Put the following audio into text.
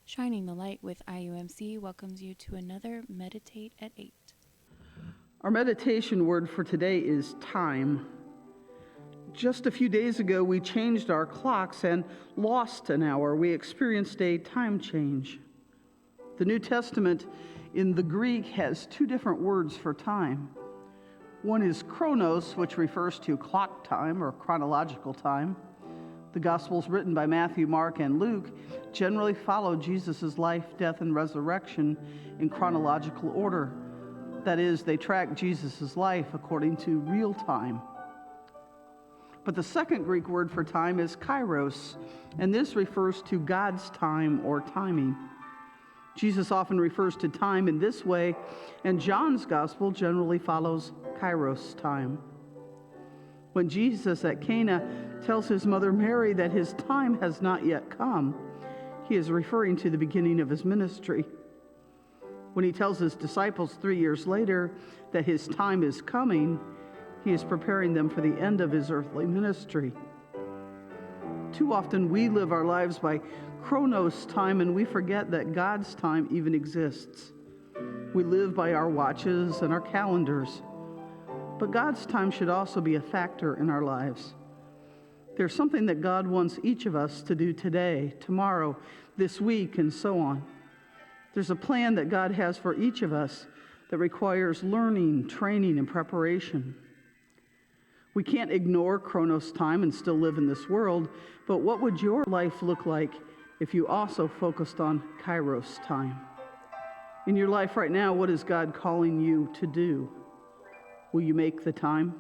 Shining the Light with IUMC welcomes you to another Meditate at 8. Our meditation word for today is time. Just a few days ago, we changed our clocks and lost an hour. We experienced a time change. The New Testament in the Greek has two different words for time. One is chronos, which refers to clock time or chronological time. The Gospels written by Matthew, Mark, and Luke generally follow Jesus' life, death, and resurrection in chronological order. That is, they track Jesus' life according to real time. But the second Greek word for time is kairos, and this refers to God's time or timing. Jesus often refers to time in this way, and John's Gospel generally follows kairos time. When Jesus at Cana tells his mother Mary that his time has not yet come, he is referring to the beginning of his ministry. When he tells his disciples 3 years later that his time is coming, he is preparing them for the end of his earthly ministry. Too often we live our lives by chronos time, and we forget that God's time even exists. We live by our watches and our calendars. But God's time should also be a factor in our lives. There's something that God wants each of us to do today, tomorrow, this week, and so on. There's a plan that God has for each of us that requires learning, training, and preparation. We can't ignore chronos time and still live in this world, but what would your life look like if you also focused on kairos time? In your life right now, what is God calling you to do? Will you make the time?